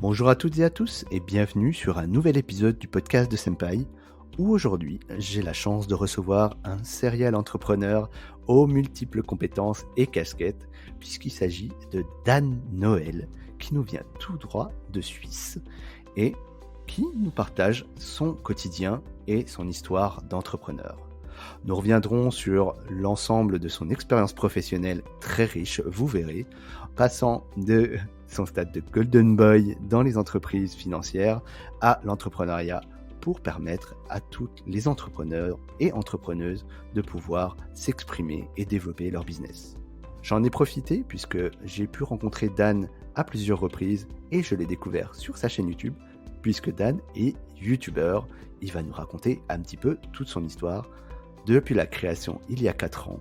Bonjour à toutes et à tous et bienvenue sur un nouvel épisode du podcast de Senpai où aujourd'hui j'ai la chance de recevoir un serial entrepreneur aux multiples compétences et casquettes puisqu'il s'agit de Dan Noël qui nous vient tout droit de Suisse et qui nous partage son quotidien et son histoire d'entrepreneur. Nous reviendrons sur l'ensemble de son expérience professionnelle très riche, vous verrez, passant de son stade de Golden Boy dans les entreprises financières à l'entrepreneuriat pour permettre à tous les entrepreneurs et entrepreneuses de pouvoir s'exprimer et développer leur business. J'en ai profité puisque j'ai pu rencontrer Dan à plusieurs reprises et je l'ai découvert sur sa chaîne YouTube puisque Dan est YouTuber. Il va nous raconter un petit peu toute son histoire depuis la création il y a 4 ans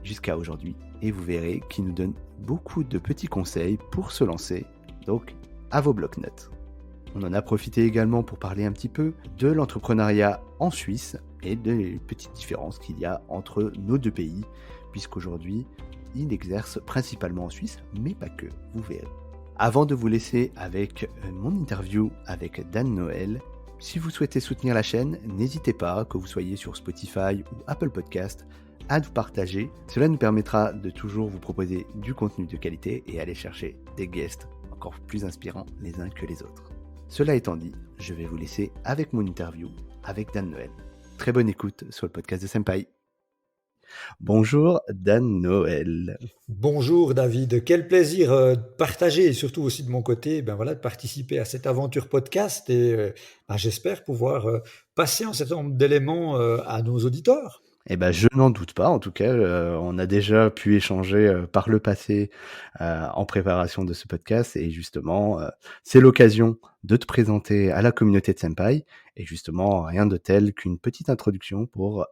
jusqu'à aujourd'hui et vous verrez qu'il nous donne beaucoup de petits conseils pour se lancer, donc à vos bloc-notes. On en a profité également pour parler un petit peu de l'entrepreneuriat en Suisse et des petites différences qu'il y a entre nos deux pays, puisqu'aujourd'hui, il exerce principalement en Suisse, mais pas que, vous verrez. Avant de vous laisser avec mon interview avec Dan Noël, si vous souhaitez soutenir la chaîne, n'hésitez pas, que vous soyez sur Spotify ou Apple Podcast, à nous partager. Cela nous permettra de toujours vous proposer du contenu de qualité et aller chercher des guests encore plus inspirants les uns que les autres. Cela étant dit, je vais vous laisser avec mon interview avec Dan Noël. Très bonne écoute sur le podcast de Senpai. Bonjour Dan Noël. Bonjour David, quel plaisir de partager et surtout aussi de mon côté, de participer à cette aventure podcast et j'espère pouvoir passer un certain nombre d'éléments à nos auditeurs. Eh ben, je n'en doute pas. En tout cas, on a déjà pu échanger par le passé en préparation de ce podcast. Et justement, c'est l'occasion de te présenter à la communauté de Senpai. Et justement, rien de tel qu'une petite introduction pour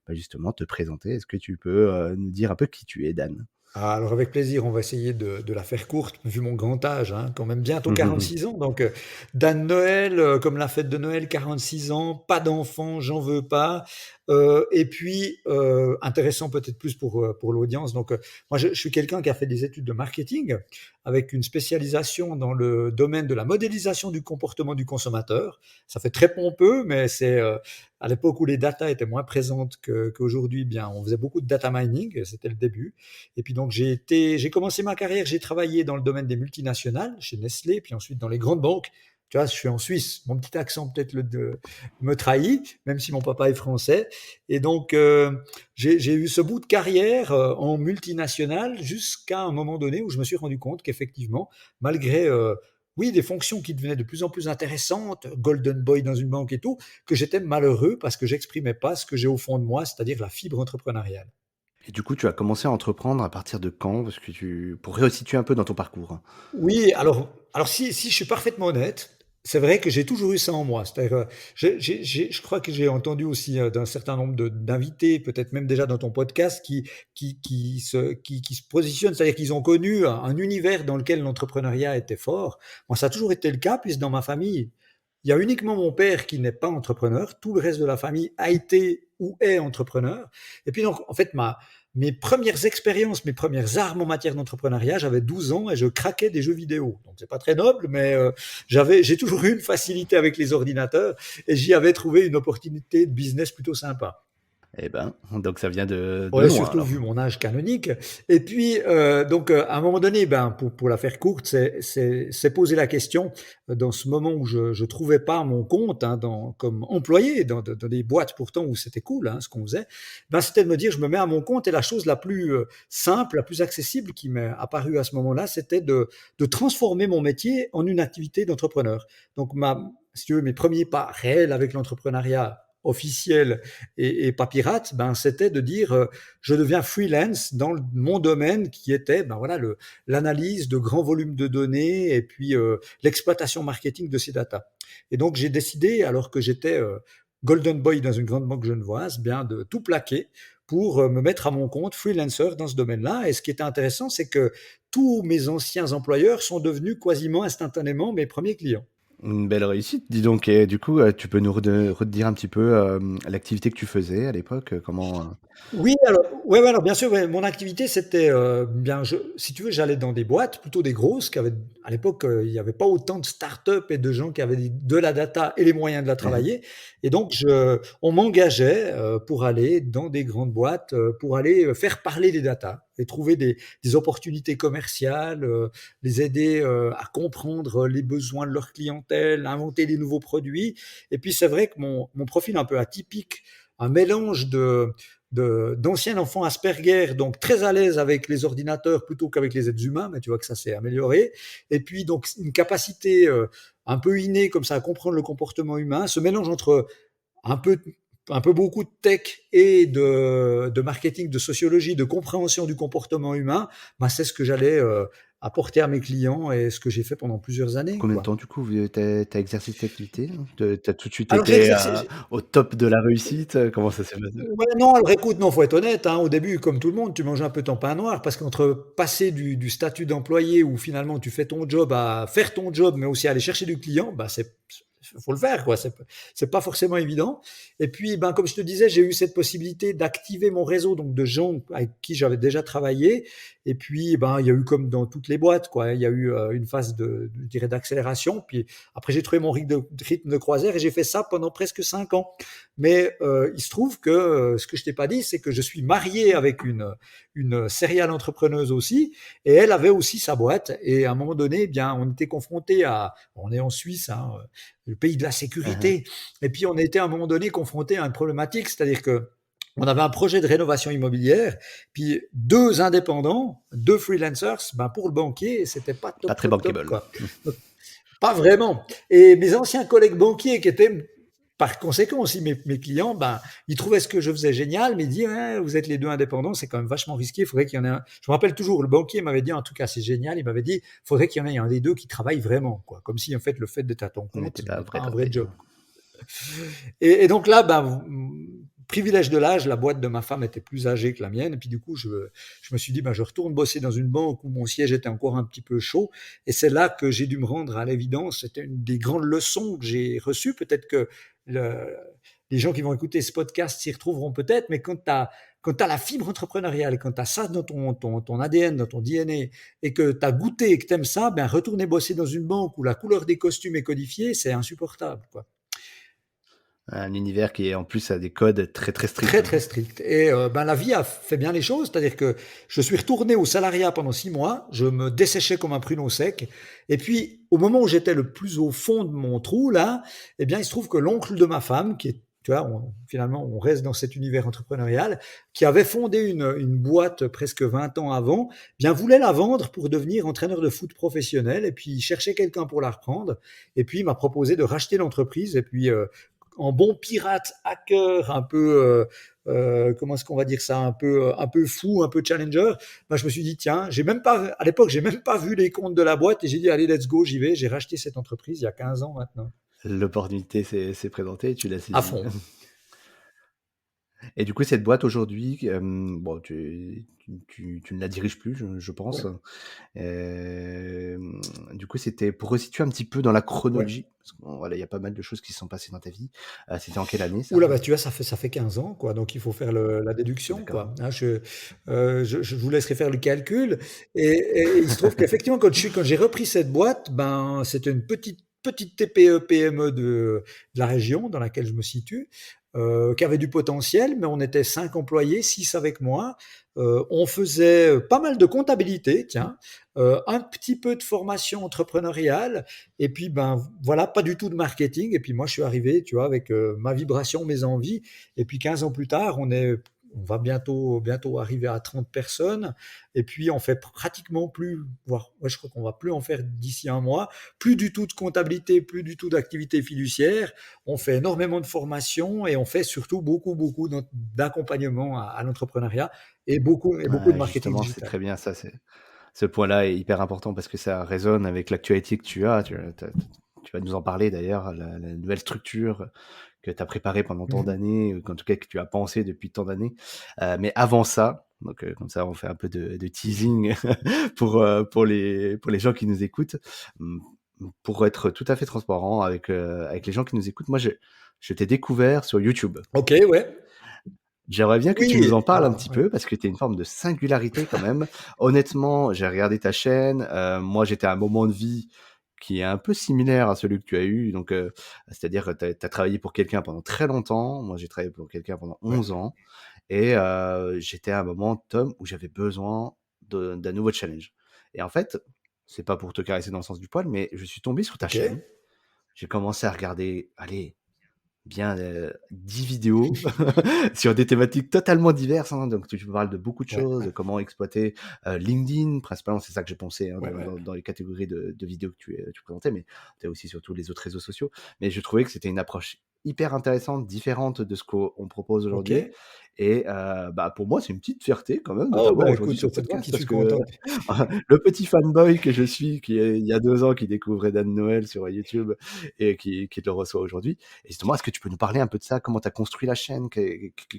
justement te présenter. Est-ce que tu peux nous dire un peu qui tu es, Dan? Alors avec plaisir, on va essayer de la faire courte, vu mon grand âge, hein, quand même bientôt 46 ans. Donc Dan Noël, comme la fête de Noël, 46 ans, pas d'enfant, j'en veux pas. Et puis, intéressant peut-être plus pour l'audience. Donc moi, je suis quelqu'un qui a fait des études de marketing avec une spécialisation dans le domaine de la modélisation du comportement du consommateur. Ça fait très pompeux, mais c'est à l'époque où les data étaient moins présentes qu'aujourd'hui, bien, on faisait beaucoup de data mining, c'était le début. Et puis donc j'ai commencé ma carrière, j'ai travaillé dans le domaine des multinationales, chez Nestlé, puis ensuite dans les grandes banques. Tu vois, je suis en Suisse, mon petit accent peut-être me trahit, même si mon papa est français. Et donc j'ai eu ce bout de carrière en multinationale jusqu'à un moment donné où je me suis rendu compte qu'effectivement, malgré oui, des fonctions qui devenaient de plus en plus intéressantes, Golden Boy dans une banque et tout, que j'étais malheureux parce que j'exprimais pas ce que j'ai au fond de moi, c'est-à-dire la fibre entrepreneuriale. Et du coup, tu as commencé à entreprendre à partir de quand? Parce que pour resituer un peu dans ton parcours, hein. Oui, alors si je suis parfaitement honnête, c'est vrai que j'ai toujours eu ça en moi. C'est-à-dire, je crois que j'ai entendu aussi d'un certain nombre d'invités, peut-être même déjà dans ton podcast, qui se positionnent, c'est-à-dire qu'ils ont connu un univers dans lequel l'entrepreneuriat était fort. Moi, ça a toujours été le cas, puisque dans ma famille, il y a uniquement mon père qui n'est pas entrepreneur. Tout le reste de la famille a été ou est entrepreneur. Et puis donc, en fait, mes premières expériences, mes premières armes en matière d'entrepreneuriat, j'avais 12 ans et je craquais des jeux vidéo. Donc c'est pas très noble, mais j'ai toujours eu une facilité avec les ordinateurs et j'y avais trouvé une opportunité de business plutôt sympa. Eh ben, donc ça vient de Ouais, loin surtout alors. vu mon âge canonique. Et puis, à un moment donné, pour la faire courte, c'est poser la question dans ce moment où je trouvais pas mon compte hein, comme employé dans des boîtes pourtant où c'était cool hein, ce qu'on faisait. C'était de me dire, je me mets à mon compte et la chose la plus simple, la plus accessible qui m'est apparue à ce moment-là, c'était de transformer mon métier en une activité d'entrepreneur. Donc, si tu veux, mes premiers pas réels avec l'entrepreneuriat officiel et pas pirate, c'était de dire je deviens freelance dans mon domaine qui était l'analyse de grands volumes de données et puis l'exploitation marketing de ces datas. Et donc j'ai décidé, alors que j'étais Golden Boy dans une grande banque genevoise, bien de tout plaquer pour me mettre à mon compte freelancer dans ce domaine-là. Et ce qui était intéressant, c'est que tous mes anciens employeurs sont devenus quasiment instantanément mes premiers clients. Une belle réussite, dis donc. Et du coup, tu peux nous redire un petit peu l'activité que tu faisais à l'époque, comment... Oui, alors, ouais, ouais, alors bien sûr, ouais, mon activité, c'était bien, si tu veux, j'allais dans des boîtes, plutôt des grosses, qui avaient, à l'époque, il n'y avait pas autant de start-up et de gens qui avaient de la data et les moyens de la Mhm. travailler. Et donc, on m'engageait pour aller dans des grandes boîtes, pour aller faire parler des data et trouver des opportunités commerciales, les aider à comprendre les besoins de leur clientèle, inventer des nouveaux produits. Et puis, c'est vrai que mon profil un peu atypique, un mélange d'anciens enfants Asperger, donc très à l'aise avec les ordinateurs plutôt qu'avec les êtres humains, mais tu vois que ça s'est amélioré. Et puis donc une capacité un peu innée comme ça à comprendre le comportement humain, ce mélange entre un peu un peu beaucoup de tech et de marketing, de sociologie, de compréhension du comportement humain, bah, c'est ce que j'allais apporter à mes clients et ce que j'ai fait pendant plusieurs années, Combien de quoi. temps, du coup, t'as exercé cette activité? T'as tout de suite Alors j'ai été exercé, au top de la réussite? Comment ça s'est passé? ouais, non, alors écoute, non, faut être honnête, hein, au début, comme tout le monde, tu manges un peu ton pain noir parce qu'entre passer du statut d'employé où finalement tu fais ton job à faire ton job, mais aussi aller chercher du client, bah faut le faire, quoi. C'est pas forcément évident. Et puis, ben, comme je te disais, j'ai eu cette possibilité d'activer mon réseau, donc de gens avec qui j'avais déjà travaillé. Et puis, ben, il y a eu comme dans toutes les boîtes, quoi. Il y a eu une phase je dirais, d'accélération. Puis après, j'ai trouvé mon rythme de croisière et j'ai fait ça pendant presque 5 ans. Mais il se trouve que ce que je t'ai pas dit, c'est que je suis marié avec une serial entrepreneuse aussi, et elle avait aussi sa boîte. Et à un moment donné, eh bien, on était confronté on est en Suisse, hein, le pays de la Mhm. sécurité. Et puis on a été à un moment donné confronté à une problématique, c'est-à-dire que on avait un projet de rénovation immobilière, puis deux indépendants, deux freelancers, ben pour le banquier, c'était pas Pas top, très top, top, bankable. quoi. Donc, pas vraiment. Et mes anciens collègues banquiers qui étaient par conséquent aussi mes clients, ben, ils trouvaient ce que je faisais génial, mais ils disaient, ouais, vous êtes les deux indépendants, c'est quand même vachement risqué, il faudrait qu'il y en ait un. Je me rappelle toujours, le banquier m'avait dit, en tout cas, c'est génial, il m'avait dit, il faudrait qu'il y en ait un des deux qui travaille vraiment, quoi. Comme si, en fait, le fait d'être à ton Mais compte t'es pas un n'est pas vrai un vrai travail. job. Et donc là, ben, privilège de l'âge, la boîte de ma femme était plus âgée que la mienne. Et puis du coup, je me suis dit, ben, je retourne bosser dans une banque où mon siège était encore un petit peu chaud. Et c'est là que j'ai dû me rendre à l'évidence. C'était une des grandes leçons que j'ai reçues. Peut-être que le- les gens qui vont écouter ce podcast s'y retrouveront peut-être, mais quand tu as la fibre entrepreneuriale, quand tu as ça dans ton ADN, dans ton DNA, et que tu as goûté et que tu aimes ça, ben, retourner bosser dans une banque où la couleur des costumes est codifiée, c'est insupportable, quoi. Un univers qui, en plus, a des codes très très stricts. Très, très strict. Et ben, la vie a fait bien les choses, c'est-à-dire que je suis retourné au salariat pendant 6 mois, je me desséchais comme un pruneau sec, et puis au moment où j'étais le plus au fond de mon trou, là, eh bien, il se trouve que l'oncle de ma femme, qui est, tu vois, finalement, on reste dans cet univers entrepreneurial, qui avait fondé une boîte presque 20 ans avant, eh bien, voulait la vendre pour devenir entraîneur de foot professionnel, et puis il cherchait quelqu'un pour la reprendre, et puis il m'a proposé de racheter l'entreprise, et puis en bon pirate hacker un peu comment est-ce qu'on va dire ça, un peu fou, un peu challenger, ben, je me suis dit tiens, j'ai même pas à l'époque, j'ai même pas vu les comptes de la boîte et j'ai dit allez let's go, j'y vais, j'ai racheté cette entreprise il y a 15 ans maintenant, L'opportunité s'est présentée et tu l'as à saisie. fond. Et du coup, cette boîte aujourd'hui, bon, tu ne la diriges plus, je pense. Ouais, Du coup, c'était pour resituer un petit peu dans la ouais. chronologie, parce que bon, voilà, il y a pas mal de choses qui se sont passées dans ta vie. C'était en quelle année ça? Oula, bah, tu vois, ça fait 15 ans, quoi, donc il faut faire la déduction, D'accord. quoi. Hein, je vous laisserai faire le calcul. Et il se trouve qu'effectivement, quand j'ai repris cette boîte, ben, c'était une petite TPE, PME de la région dans laquelle je me situe, qui avait du potentiel, mais on était 5 employés, 6 avec moi. On faisait pas mal de comptabilité, tiens, un petit peu de formation entrepreneuriale, et puis, ben voilà, pas du tout de marketing. Et puis moi, je suis arrivé, tu vois, avec ma vibration, mes envies. Et puis 15 ans plus tard, on va bientôt arriver à 30 personnes. Et puis on fait pratiquement plus, voire ouais, je crois qu'on va plus en faire d'ici un mois. Plus du tout de comptabilité, plus du tout d'activité fiduciaire. On fait énormément de formation et on fait surtout beaucoup, beaucoup d'accompagnement à l'entrepreneuriat et beaucoup de Ouais, marketing justement, c'est digital. très bien ça. Ce point-là est hyper important parce que ça résonne avec l'actualité que tu as. Tu vas nous en parler d'ailleurs, la nouvelle structure que tu as préparée pendant tant Mhm. d'années, ou qu'en tout cas que tu as pensé depuis tant d'années. Mais avant ça, donc comme ça on fait un peu de teasing pour les gens qui nous écoutent. Hum, pour être tout à fait transparent avec les gens qui nous écoutent, moi, je t'ai découvert sur YouTube. OK, ouais. J'aimerais bien que tu nous Oui, en parles un alors, petit ouais. peu parce que tu es une forme de singularité quand même. Honnêtement, j'ai regardé ta chaîne. Moi, j'étais à un moment de vie qui est un peu similaire à celui que tu as eu. Donc, c'est-à-dire que tu as travaillé pour quelqu'un pendant très longtemps. Moi, j'ai travaillé pour quelqu'un pendant Ouais. 11 ans. Et j'étais à un moment, Tom, où j'avais besoin d'un nouveau challenge. Et en fait, c'est pas pour te caresser dans le sens du poil, mais je suis tombé sur ta OK. chaîne. J'ai commencé à regarder, allez, bien 10 vidéos sur des thématiques totalement diverses, hein. Donc tu parles de beaucoup de Ouais, choses, de comment exploiter LinkedIn, principalement, c'est ça que j'ai pensé, hein, ouais, ouais. dans les catégories de vidéos que tu présentais, mais tu as aussi surtout les autres réseaux sociaux. Mais je trouvais que c'était une approche hyper intéressante, différente de ce qu'on propose aujourd'hui. OK. Et bah, pour moi, c'est une petite fierté quand même de Oh, t'avoir bah, aujourd'hui écoute, sur le c'est moi podcast qui suis parce que content. le petit fanboy que je suis, il y a 2 ans, qui découvrait Dan Noël sur YouTube et qui le reçoit aujourd'hui. Et justement, est-ce que tu peux nous parler un peu de ça? Comment tu as construit la chaîne?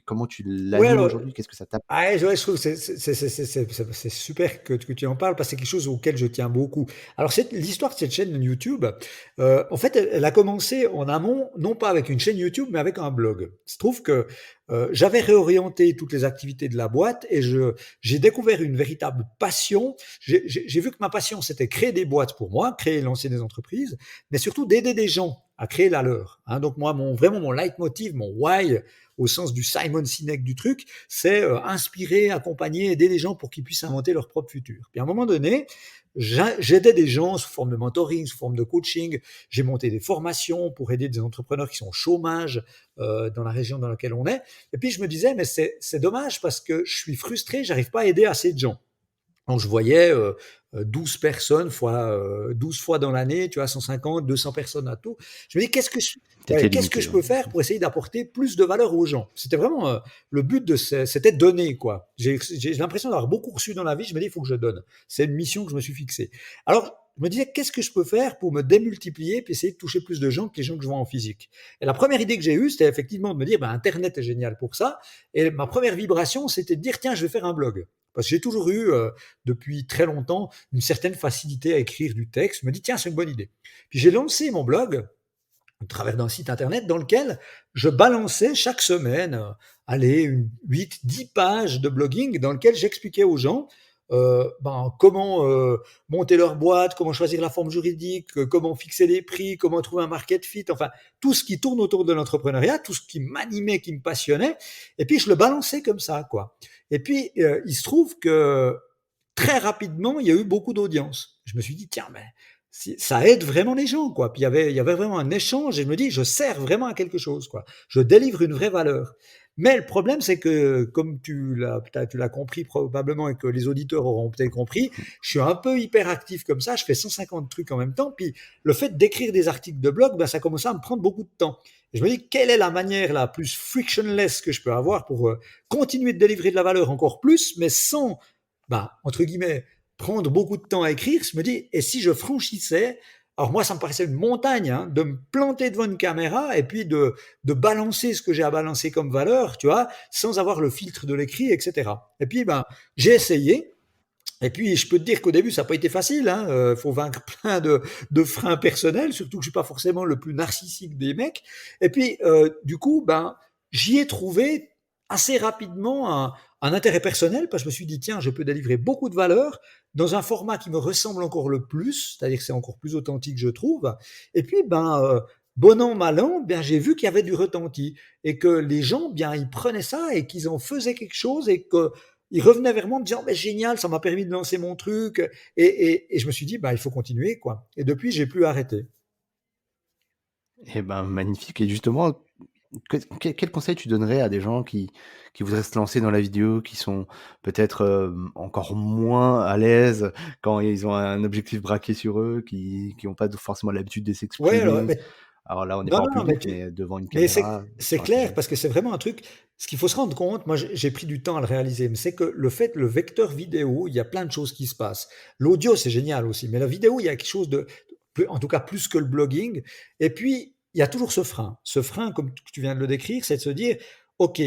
Comment tu Ouais, l'animes alors, aujourd'hui? Qu'est-ce que ça t'a ah, ouais, je trouve que c'est super que tu en parles parce que c'est quelque chose auquel je tiens beaucoup. Alors, l'histoire de cette chaîne YouTube, en fait, elle a commencé en amont, non pas avec une chaîne YouTube, mais avec un blog. Il se trouve que j'avais réorienté toutes les activités de la boîte et j'ai découvert une véritable passion. J'ai vu que ma passion, c'était créer des boîtes pour moi, créer et lancer des entreprises, mais surtout d'aider des gens à créer la leur. Hein. Donc moi, vraiment mon leitmotiv, mon why, au sens du Simon Sinek du truc, c'est inspirer, accompagner, aider les gens pour qu'ils puissent inventer leur propre futur. Puis à un moment donné, j'aidais des gens sous forme de mentoring, sous forme de coaching. J'ai monté des formations pour aider des entrepreneurs qui sont au chômage dans la région dans laquelle on est. Et puis je me disais, mais c'est dommage parce que je suis frustré, j'arrive pas à aider assez de gens. Donc je voyais 12 personnes fois 12 fois dans l'année, tu vois, 150, 200 personnes à tout. Je me dis, T'étais qu'est-ce que limité, je ouais. peux faire pour essayer d'apporter plus de valeur aux gens? C'était vraiment le but c'était de donner, quoi. J'ai l'impression d'avoir beaucoup reçu dans la vie. Je me dis, il faut que je donne. C'est une mission que je me suis fixée. Alors, je me disais, qu'est-ce que je peux faire pour me démultiplier puis essayer de toucher plus de gens que les gens que je vois en physique? Et la première idée que j'ai eue, c'était effectivement de me dire, ben, Internet est génial pour ça. Et ma première vibration, c'était de dire, tiens, je vais faire un blog. Parce que j'ai toujours eu, depuis très longtemps, une certaine facilité à écrire du texte. Je me dis, tiens, c'est une bonne idée. Puis j'ai lancé mon blog au travers d'un site internet dans lequel je balançais chaque semaine, allez, 8, 10 pages de blogging dans lequel j'expliquais aux gens comment monter leur boîte, comment choisir la forme juridique, comment fixer les prix, comment trouver un market fit, enfin tout ce qui tourne autour de l'entrepreneuriat, tout ce qui m'animait, qui me passionnait, et puis je le balançais comme ça, quoi. Et puis il se trouve que très rapidement, il y a eu beaucoup d'audience. Je me suis dit, tiens, mais ça aide vraiment les gens, quoi. Puis il y avait vraiment un échange et je me dis, je sers vraiment à quelque chose, quoi. Je délivre une vraie valeur. Mais le problème, c'est que, comme tu l'as compris probablement et que les auditeurs auront peut-être compris, je suis un peu hyperactif comme ça, je fais 150 trucs en même temps, puis le fait d'écrire des articles de blog, ben, ça commence à me prendre beaucoup de temps. Et je me dis, quelle est la manière la plus frictionless que je peux avoir pour continuer de délivrer de la valeur encore plus, mais sans, ben, entre guillemets, prendre beaucoup de temps à écrire. Je me dis, et si je franchissais, alors moi, ça me paraissait une montagne, hein, de me planter devant une caméra et puis de balancer ce que j'ai à balancer comme valeur, tu vois, sans avoir le filtre de l'écrit, etc. Et puis, ben, j'ai essayé. Et puis, je peux te dire qu'au début, ça n'a pas été facile. Hein. Faut vaincre plein de freins personnels, surtout que je suis pas forcément le plus narcissique des mecs. Et puis, du coup, ben, j'y ai trouvé assez rapidement un intérêt personnel parce que je me suis dit, tiens, je peux délivrer beaucoup de valeur dans un format qui me ressemble encore le plus, c'est-à-dire que c'est encore plus authentique, je trouve. Et puis, ben, bon an, mal an, bien, j'ai vu qu'il y avait du retenti et que les gens, bien, ils prenaient ça et qu'ils en faisaient quelque chose et que il revenait vers moi en me disant, mais génial, ça m'a permis de lancer mon truc. Et je me suis dit, bah, il faut continuer, quoi. Et depuis, j'ai plus arrêté. Eh ben, magnifique. Et justement, quel conseil tu donnerais à des gens qui voudraient se lancer dans la vidéo, qui sont peut-être encore moins à l'aise quand ils ont un objectif braqué sur eux, qui n'ont pas forcément l'habitude de Ouais, alors, s'exprimer? Alors là, on n'est non, pas en non, public, mais devant une mais caméra, c'est sur un clair sujet. parce que c'est vraiment un truc. Ce qu'il faut se rendre compte, moi, j'ai pris du temps à le réaliser, mais c'est que le vecteur vidéo, il y a plein de choses qui se passent. L'audio, c'est génial aussi, mais la vidéo, il y a quelque chose en tout cas plus que le blogging. Et puis, il y a toujours ce frein. Ce frein, comme tu viens de le décrire, c'est de se dire, OK,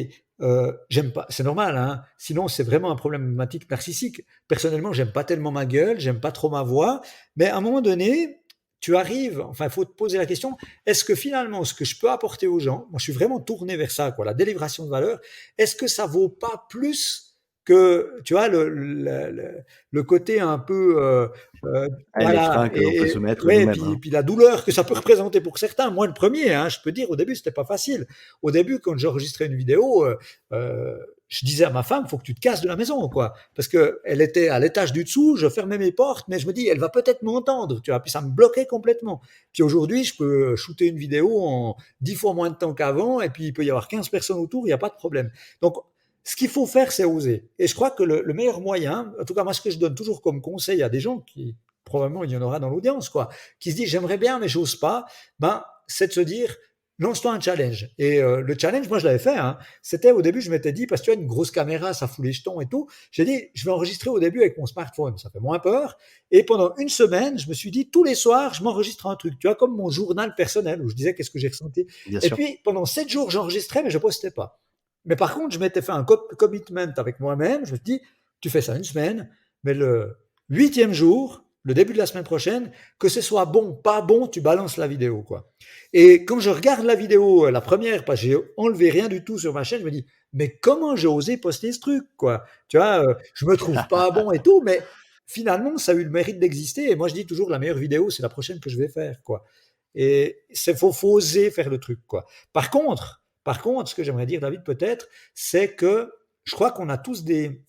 j'aime pas, c'est normal, hein. Sinon, c'est vraiment un problématique narcissique. Personnellement, j'aime pas tellement ma gueule, j'aime pas trop ma voix, mais à un moment donné, tu arrives, enfin, il faut te poser la question, est-ce que finalement, ce que je peux apporter aux gens, moi, je suis vraiment tourné vers ça, quoi, la délivration de valeur, est-ce que ça vaut pas plus que, tu vois, le côté un peu, Les voilà, freins que l'on peut se mettre ouais, nous-mêmes, hein. puis la douleur que ça peut représenter pour certains. Moi, le premier, hein, je peux dire, au début, c'était pas facile. Au début, quand j'enregistrais une vidéo, je disais à ma femme, faut que tu te casses de la maison, quoi, parce que elle était à l'étage du dessous, je fermais mes portes, mais je me dis, elle va peut-être m'entendre, tu vois, puis ça me bloquait complètement. Puis aujourd'hui, je peux shooter une vidéo en 10 fois moins de temps qu'avant, et puis il peut y avoir 15 personnes autour, il n'y a pas de problème. Donc, ce qu'il faut faire, c'est oser. Et je crois que le meilleur moyen, en tout cas, moi, ce que je donne toujours comme conseil à des gens qui, probablement, il y en aura dans l'audience, quoi, qui se disent, j'aimerais bien, mais j'ose pas, ben, c'est de se dire, lance-toi un challenge. Et le challenge, moi, je l'avais fait. Hein. C'était au début, je m'étais dit, parce que tu as une grosse caméra, ça fout les jetons et tout. J'ai dit, je vais enregistrer au début avec mon smartphone, ça fait moins peur. Et pendant une semaine, je me suis dit, tous les soirs, je m'enregistre un truc. Tu vois, comme mon journal personnel où je disais qu'est-ce que j'ai ressenti. Bien Et sûr. puis, pendant 7 jours, j'enregistrais, mais je postais pas. Mais par contre, je m'étais fait un commitment avec moi-même. Je me suis dit, tu fais ça une semaine, mais le 8e jour, le début de la semaine prochaine, que ce soit bon, pas bon, tu balances la vidéo, quoi. Et quand je regarde la vidéo, la première, parce que j'ai enlevé rien du tout sur ma chaîne, je me dis, mais comment j'ai osé poster ce truc, quoi. Tu vois, je me trouve pas bon et tout, mais finalement, ça a eu le mérite d'exister. Et moi, je dis toujours, la meilleure vidéo, c'est la prochaine que je vais faire, quoi. Et faut oser faire le truc, quoi. Par contre, ce que j'aimerais dire, David, peut-être, c'est que je crois qu'on a tous des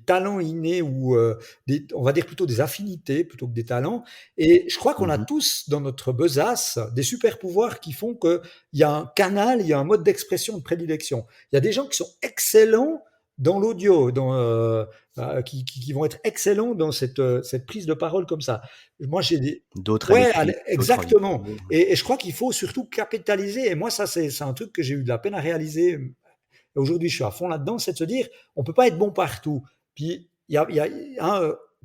talents innés ou on va dire plutôt des affinités plutôt que des talents. Et je crois qu'on a Mmh. tous dans notre besace des super pouvoirs qui font qu'il y a un canal, il y a un mode d'expression de prédilection. Il y a des gens qui sont excellents dans l'audio, qui vont être excellents dans cette prise de parole comme ça. Moi, j'ai des... D'autres à Ouais, l'écrit, d'autres en exactement. vidéo. Et je crois qu'il faut surtout capitaliser. Et moi, ça, c'est un truc que j'ai eu de la peine à réaliser. Et aujourd'hui, je suis à fond là-dedans, c'est de se dire, on peut pas être bon partout. Puis,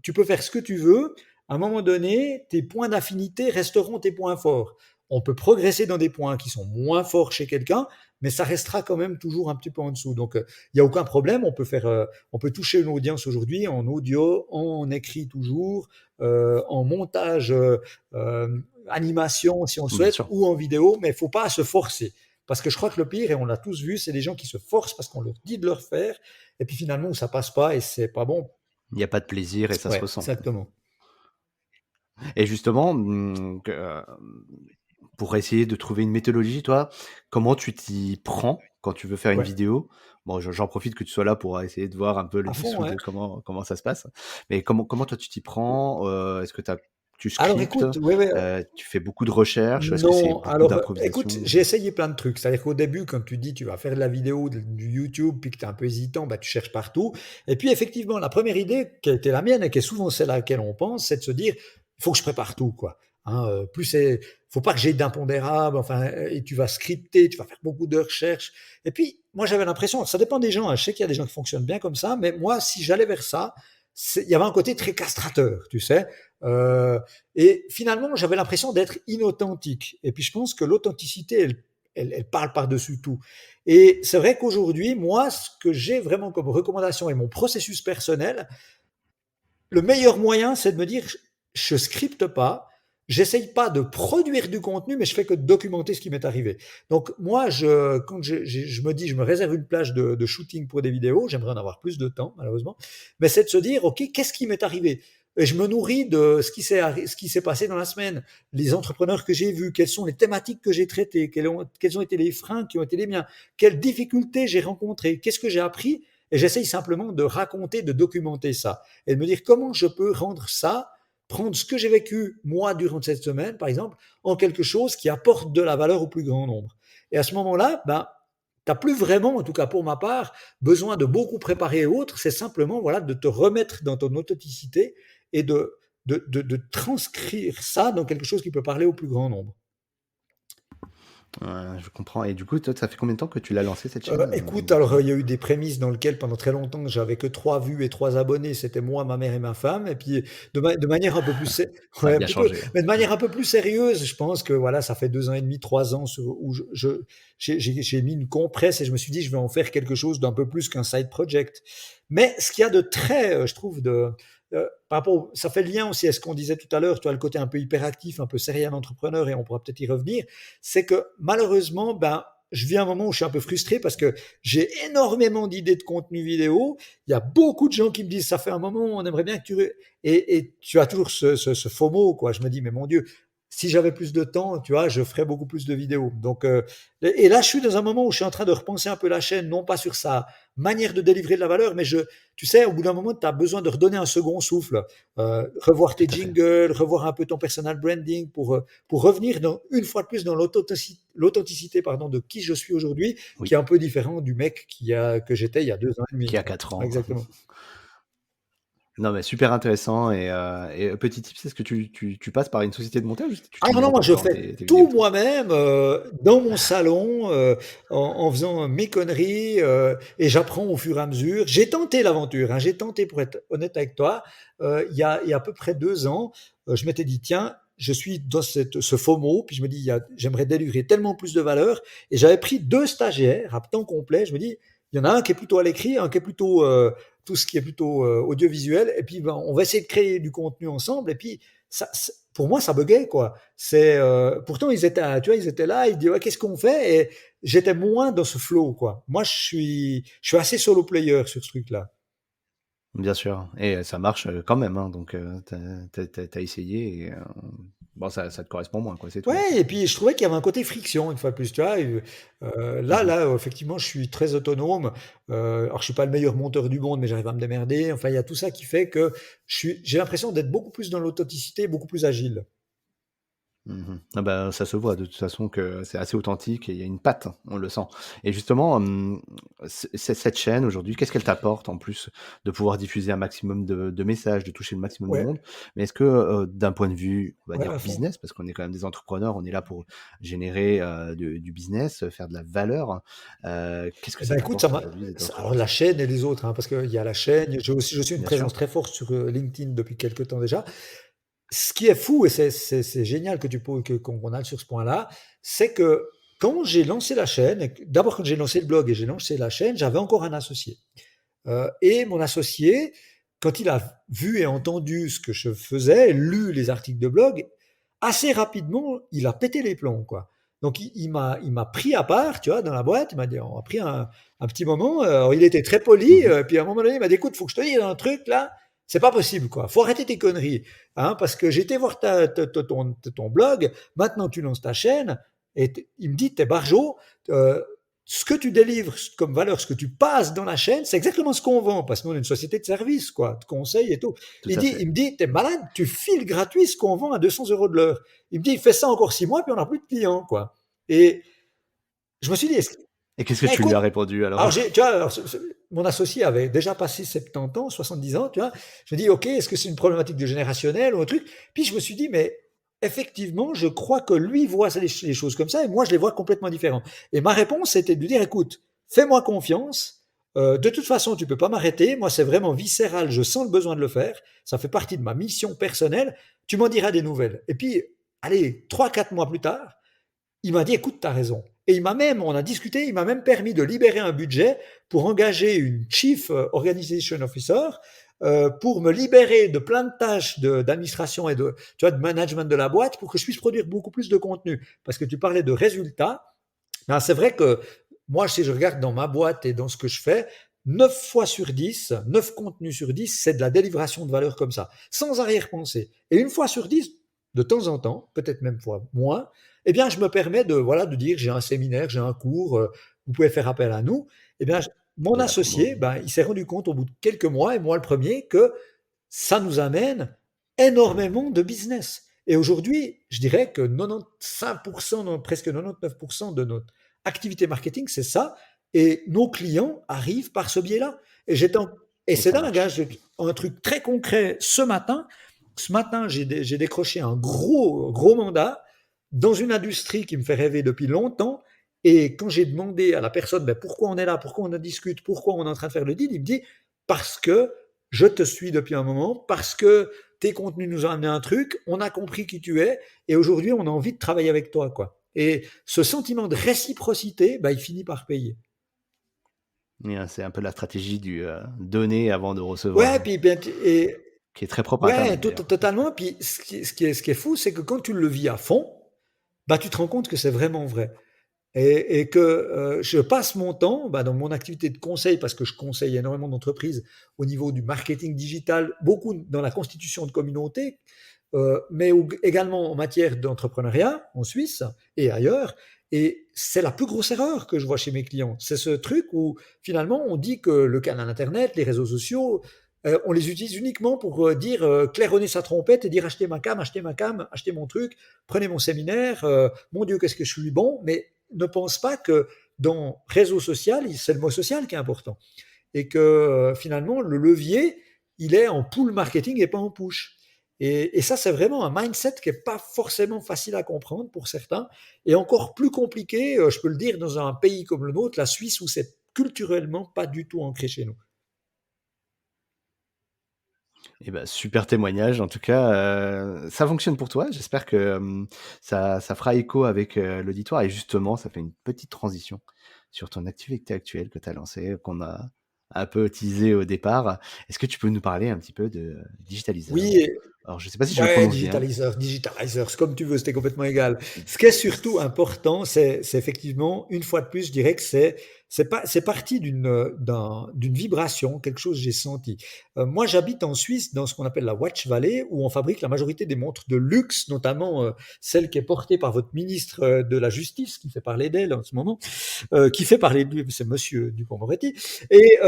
tu peux faire ce que tu veux. À un moment donné, tes points d'affinité resteront tes points forts. On peut progresser dans des points qui sont moins forts chez quelqu'un, mais ça restera quand même toujours un petit peu en dessous. Donc, il n'y a aucun problème. On peut toucher une audience aujourd'hui en audio, en écrit toujours, en montage, animation si on le Bien souhaite, sûr. ou en vidéo, mais il ne faut pas se forcer. Parce que je crois que le pire, et on l'a tous vu, c'est des gens qui se forcent parce qu'on leur dit de le faire, et puis finalement, ça passe pas et c'est pas bon. Il y a pas de plaisir et ça se Ouais, ressent. exactement. Et justement, pour essayer de trouver une méthodologie, toi, comment tu t'y prends quand tu veux faire une Ouais, vidéo? Bon, j'en profite que tu sois là pour essayer de voir un peu le à fond, dessous ouais. de comment ça se passe. Mais comment toi tu t'y prends? Est-ce que tu Alors scriptes? écoute, ouais, ouais, Tu fais beaucoup de recherches? Est-ce que c'est non, beaucoup alors écoute, d'improvisation? j'ai essayé plein de trucs. C'est-à-dire qu'au début, quand tu dis tu vas faire de la vidéo, du YouTube, puis que tu es un peu hésitant, bah, tu cherches partout. Et puis effectivement, la première idée qui a été la mienne et qui est souvent celle à laquelle on pense, c'est de se dire, il faut que je prépare tout, quoi. Hein, faut pas que j'ai d'impondérable, enfin, et tu vas scripter, tu vas faire beaucoup de recherches. Et puis, moi, j'avais l'impression, ça dépend des gens, hein, je sais qu'il y a des gens qui fonctionnent bien comme ça, mais moi, si j'allais vers ça, il y avait un côté très castrateur, tu sais. Euh, et finalement, j'avais l'impression d'être inauthentique. Et puis, je pense que l'authenticité, elle parle par-dessus tout. Et c'est vrai qu'aujourd'hui, moi, ce que j'ai vraiment comme recommandation et mon processus personnel, le meilleur moyen, c'est de me dire, je scripte pas, j'essaye pas de produire du contenu, mais je fais que documenter ce qui m'est arrivé. Donc moi, quand je me dis, je me réserve une plage de shooting pour des vidéos, j'aimerais en avoir plus de temps, malheureusement, mais c'est de se dire, ok, qu'est-ce qui m'est arrivé? Et je me nourris de ce qui s'est passé dans la semaine, les entrepreneurs que j'ai vus, quelles sont les thématiques que j'ai traitées, quels ont été les freins qui ont été les miens, quelles difficultés j'ai rencontrées, qu'est-ce que j'ai appris, et j'essaye simplement de raconter, de documenter ça et de me dire comment je peux rendre ça, prendre ce que j'ai vécu moi durant cette semaine, par exemple, en quelque chose qui apporte de la valeur au plus grand nombre. Et à ce moment-là, ben, tu n'as plus vraiment, en tout cas pour ma part, besoin de beaucoup préparer et autres. C'est simplement voilà, de te remettre dans ton authenticité et de transcrire ça dans quelque chose qui peut parler au plus grand nombre. Je comprends. Et du coup, toi, ça fait combien de temps que tu l'as lancé cette chaîne? Écoute, alors il y a eu des prémices dans lesquelles pendant très longtemps j'avais que 3 vues et 3 abonnés, c'était moi, ma mère et ma femme. Et puis de manière un peu plus, Ça a ouais, un bien petit peu, changé. mais de manière un peu plus sérieuse, je pense que voilà, ça fait 2 ans et demi, 3 ans où j'ai mis une compresse et je me suis dit je vais en faire quelque chose d'un peu plus qu'un side project. Mais ce qu'il y a de très, je trouve, par rapport ça fait le lien aussi à ce qu'on disait tout à l'heure, tu as le côté un peu hyperactif, un peu serial entrepreneur, et on pourra peut-être y revenir. C'est que malheureusement, ben, je vis un moment où je suis un peu frustré parce que j'ai énormément d'idées de contenu vidéo. Il y a beaucoup de gens qui me disent, ça fait un moment, on aimerait bien que tu... Et tu as toujours ce FOMO, quoi. Je me dis, mais mon Dieu, si j'avais plus de temps, tu vois, je ferais beaucoup plus de vidéos. Donc, et là, je suis dans un moment où je suis en train de repenser un peu la chaîne, non pas sur sa manière de délivrer de la valeur, mais tu sais, au bout d'un moment, tu as besoin de redonner un second souffle, revoir Tout tes à fait. jingles, revoir un peu ton personal branding pour revenir une fois de plus dans l'authenticité, pardon, de qui je suis aujourd'hui, qui Oui, est un peu différent du mec que j'étais il y a 2 ans et demi, qui a quoi. 4 ans. Exactement. Non, mais super intéressant. Et petit tip, est-ce que tu passes par une société de montage ou tu Ah te non, moi montes je dans fais tes vidéos tout tout seul? moi-même, dans mon salon, en faisant mes conneries, et j'apprends au fur et à mesure. J'ai tenté l'aventure, hein, j'ai tenté, pour être honnête avec toi, il y a à peu près 2 ans, je m'étais dit, tiens, je suis dans ce FOMO, puis je me dis, j'aimerais délivrer tellement plus de valeur, et j'avais pris 2 stagiaires à temps complet. Je me dis, il y en a un qui est plutôt à l'écrit, un qui est plutôt tout ce qui est plutôt audiovisuel, et puis ben, on va essayer de créer du contenu ensemble, et puis pour moi, ça buguait, quoi. Pourtant, tu vois, ils étaient là, ils disaient, ouais, qu'est-ce qu'on fait? Et j'étais moins dans ce flow, quoi. Moi, je suis assez solo player sur ce truc-là. Bien sûr, et ça marche, quand même, hein, donc tu as essayé et bon, ça te correspond moins, quoi, c'est tout, en Ouais, fait. et puis je trouvais qu'il y avait un côté friction, une fois de plus, tu vois. Mmh mh. Là, effectivement, je suis très autonome. Alors, je suis pas le meilleur monteur du monde, mais j'arrive à me démerder. Enfin, il y a tout ça qui fait que j'ai l'impression d'être beaucoup plus dans l'authenticité, beaucoup plus agile. Mmh. Ah bah, ça se voit de toute façon que c'est assez authentique et il y a une patte, hein, on le sent. Et justement, cette chaîne aujourd'hui, qu'est-ce qu'elle t'apporte en plus de pouvoir diffuser un maximum de messages, de toucher le maximum de Ouais, monde? Mais est-ce que, d'un point de vue, on va ouais, dire à fond. business, parce qu'on est quand même des entrepreneurs, on est là pour générer, du business, faire de la valeur, qu'est-ce que Eh ça ben, écoute, ça t'apporte m'a aujourd'hui d'être alors la entrepreneur? chaîne et les autres, hein, parce qu'il y a la chaîne, je suis une Bien sûr. présence très forte sur, LinkedIn depuis quelque temps déjà. Ce qui est fou, et c'est génial que tu po que qu'on aille sur ce point-là, c'est que quand j'ai lancé la chaîne, d'abord quand j'ai lancé le blog et j'ai lancé la chaîne, j'avais encore un associé. Et mon associé, quand il a vu et entendu ce que je faisais, lu les articles de blog, assez rapidement, il a pété les plombs, quoi. Donc il m'a pris à part, tu vois, dans la boîte. Il m'a dit, on a pris un petit moment. Alors, il était très poli. Mmh. Puis à un moment donné, il m'a dit, écoute, faut que je te dise un truc là. C'est pas possible, quoi. Faut arrêter tes conneries, hein, parce que j'étais voir ton blog. Maintenant, tu lances ta chaîne. Et il me dit, t'es barjo. Euh, Ce que tu délivres comme valeur, ce que tu passes dans la chaîne, c'est exactement ce qu'on vend, parce que nous, on est une société de service, quoi, de conseils et tout. Tout à fait. Il me dit, t'es malade, tu files gratuit ce qu'on vend à 200 € de l'heure. Il me dit, fais ça encore 6 mois, puis on n'a plus de clients, quoi. Et je me suis dit, Et qu'est-ce que tu lui écoute, as répondu alors? alors, tu vois, alors, mon associé avait déjà passé 70 ans, 70 ans, tu vois. Je me dis, OK, est-ce que c'est une problématique de générationnel ou un truc? Puis je me suis dit, mais effectivement, je crois que lui voit les choses comme ça et moi, je les vois complètement différents. Et ma réponse, c'était de lui dire, écoute, fais-moi confiance. De toute façon, tu peux pas m'arrêter. Moi, c'est vraiment viscéral. Je sens le besoin de le faire. Ça fait partie de ma mission personnelle. Tu m'en diras des nouvelles. Et puis, allez, 3, 4 mois plus tard, il m'a dit, écoute, tu as raison. Et on a discuté, il m'a même permis de libérer un budget pour engager une Chief Organization Officer, pour me libérer de plein de tâches d'administration et tu vois, de management de la boîte pour que je puisse produire beaucoup plus de contenu. Parce que tu parlais de résultats. Ben, c'est vrai que moi, si je regarde dans ma boîte et dans ce que je fais, 9 fois sur 10, 9 contenus sur 10, c'est de la délivration de valeur comme ça, sans arrière-pensée. Et une fois sur 10, de temps en temps, peut-être même fois moins, eh bien, je me permets voilà, de dire j'ai un séminaire, j'ai un cours, vous pouvez faire appel à nous. Eh bien, mon De la promo. associé, ben, il s'est rendu compte au bout de quelques mois, et moi le premier, que ça nous amène énormément de business. Et aujourd'hui, je dirais que 95%, presque 99% de notre activité marketing, c'est ça. Et nos clients arrivent par ce biais-là. Et, et Et c'est ça dingue, hein, marche. un truc très concret ce matin. Ce matin, j'ai décroché un gros, gros mandat dans une industrie qui me fait rêver depuis longtemps. Et quand j'ai demandé à la personne, ben, pourquoi on est là, pourquoi on en discute, pourquoi on est en train de faire le deal, il me dit, parce que je te suis depuis un moment, parce que tes contenus nous ont amené un truc, on a compris qui tu es, et aujourd'hui, on a envie de travailler avec toi, quoi. Et ce sentiment de réciprocité, bah, il finit par payer. C'est un peu la stratégie du, donner avant de Ouais, recevoir. puis ben, qui est très propre à Ouais, Internet d'ailleurs. totalement. Puis ce qui est fou, c'est que quand tu le vis à fond, bah, tu te rends compte que c'est vraiment vrai. Et que je passe mon temps dans mon activité de conseil, parce que je conseille énormément d'entreprises au niveau du marketing digital, beaucoup dans la constitution de communautés, mais également en matière d'entrepreneuriat en Suisse et ailleurs. Et c'est la plus grosse erreur que je vois chez mes clients. C'est ce truc où finalement on dit que le canal Internet, les réseaux sociaux, on les utilise uniquement pour dire claironner sa trompette et dire achetez ma cam, achetez mon truc, prenez mon séminaire, mon Dieu, qu'est-ce que je suis bon, mais ne pense pas que dans réseau social, c'est le mot social qui est important. Et que finalement, le levier, il est en pull marketing et pas en push. Et ça, c'est vraiment un mindset qui n'est pas forcément facile à comprendre pour certains, et encore plus compliqué, je peux le dire, dans un pays comme le nôtre, la Suisse, où c'est culturellement pas du tout ancré chez nous. Et bah, super témoignage en tout cas, ça fonctionne pour toi. J'espère que, ça fera écho avec, l'auditoire et justement, ça fait une petite transition sur ton activité actuelle que tu as lancée, qu'on a un peu teasé au départ. Est-ce que tu peux nous parler un petit peu de Digitalizer? Oui, Alors je sais pas si je le ouais, prononce bien. digitalizers, comme tu veux, c'était complètement égal. Ce qui est surtout important, c'est effectivement, une fois de plus, je dirais que c'est parti d'une vibration, quelque chose que j'ai senti. Moi, j'habite en Suisse, dans ce qu'on appelle la Watch Valley, où on fabrique la majorité des montres de luxe, notamment celle qui est portée par votre ministre de la Justice, qui fait parler d'elle en ce moment, qui fait parler de lui, c'est Monsieur Dupond-Moretti. Et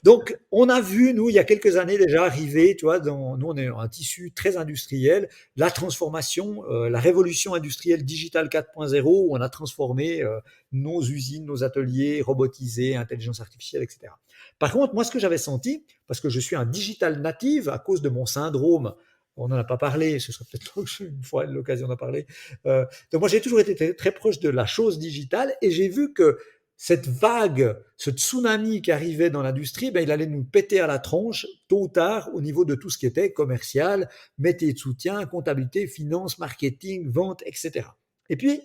donc, on a vu, nous, il y a quelques années déjà arriver, tu vois, nous, on est un tissu très industriel, la transformation, la révolution industrielle digitale 4.0, où on a transformé nos usines, nos ateliers, robotisés, intelligence artificielle, etc. Par contre, moi, ce que j'avais senti, parce que je suis un digital native à cause de mon syndrome, on n'en a pas parlé, ce serait peut-être une fois l'occasion d'en parler. Donc moi, j'ai toujours été très proche de la chose digitale, et j'ai vu que cette vague, ce tsunami qui arrivait dans l'industrie, il allait nous péter à la tronche tôt ou tard au niveau de tout ce qui était commercial, métier de soutien, comptabilité, finance, marketing, vente, etc. Et puis,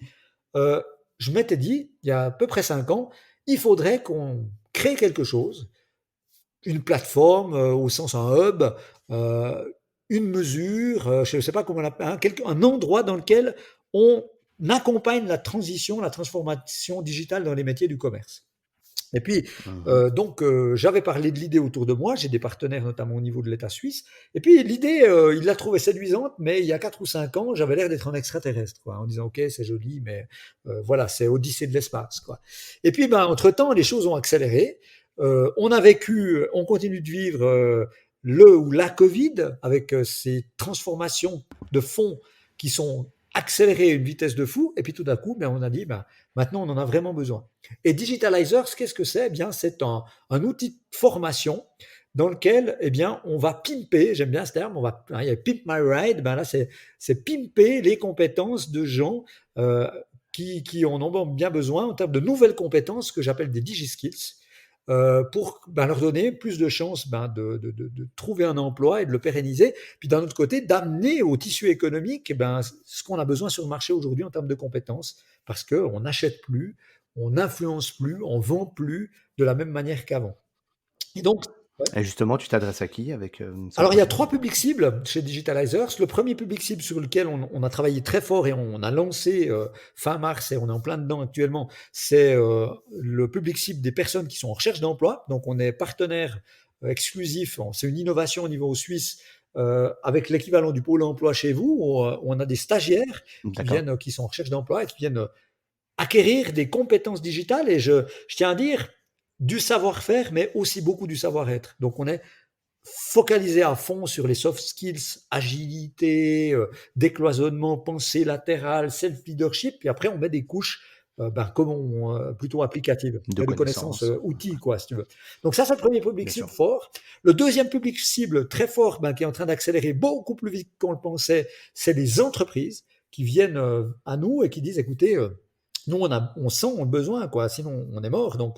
euh, je m'étais dit, il y a à peu près 5 ans, il faudrait qu'on crée quelque chose, une plateforme au sens un hub, euh, une mesure, je ne sais pas comment on appelle, un endroit dans lequel on accompagne la transition, la transformation digitale dans les métiers du commerce. Et puis, Mmh. j'avais parlé de l'idée autour de moi, j'ai des partenaires notamment au niveau de l'État suisse, et puis l'idée, il l'a trouvée séduisante, mais il y a 4 ou 5 ans, j'avais l'air d'être un extraterrestre, quoi, en disant, OK, c'est joli, mais voilà, c'est Odyssée de l'espace, quoi. Et puis, entre-temps, les choses ont accéléré. On continue de vivre le ou la Covid, avec ces transformations de fonds qui sont accélérées à une vitesse de fou, et puis tout d'un coup, on a dit, maintenant, on en a vraiment besoin. Et Digitalizers, qu'est-ce que c'est? Eh bien, c'est un outil de formation dans lequel, on va pimper, j'aime bien ce terme, il y a Pimp My Ride, là, c'est pimper les compétences de gens qui en ont bien besoin en termes de nouvelles compétences que j'appelle des DigiSkills, pour leur donner plus de chances de trouver un emploi et de le pérenniser. Puis d'un autre côté, d'amener au tissu économique ce qu'on a besoin sur le marché aujourd'hui en termes de compétences, parce qu'on n'achète plus, on n'influence plus, on vend plus de la même manière qu'avant. Et donc, ouais. Et justement, tu t'adresses à qui avec, cette Alors, il y a plateforme? 3 publics cibles chez Digitalizers. Le premier public cible sur lequel on a travaillé très fort et on a lancé fin mars, et on est en plein dedans actuellement, c'est le public cible des personnes qui sont en recherche d'emploi. Donc, on est partenaire exclusif, c'est une innovation au niveau suisse, avec l'équivalent du pôle emploi chez vous, où on a des stagiaires D'accord. qui sont en recherche d'emploi et qui viennent acquérir des compétences digitales, et je tiens à dire du savoir-faire, mais aussi beaucoup du savoir-être. Donc, on est focalisé à fond sur les soft skills, agilité, décloisonnement, pensée latérale, self-leadership, puis après on met des couches plutôt applicatives, De et de connaissances connaissances, outils, quoi, si tu veux. Donc ça, c'est le premier public bien cible sûr. fort. Le deuxième public cible très fort, qui est en train d'accélérer beaucoup plus vite qu'on le pensait, c'est les entreprises qui viennent à nous et qui disent, écoutez, nous, on sent le besoin, quoi, sinon on est mort. Donc,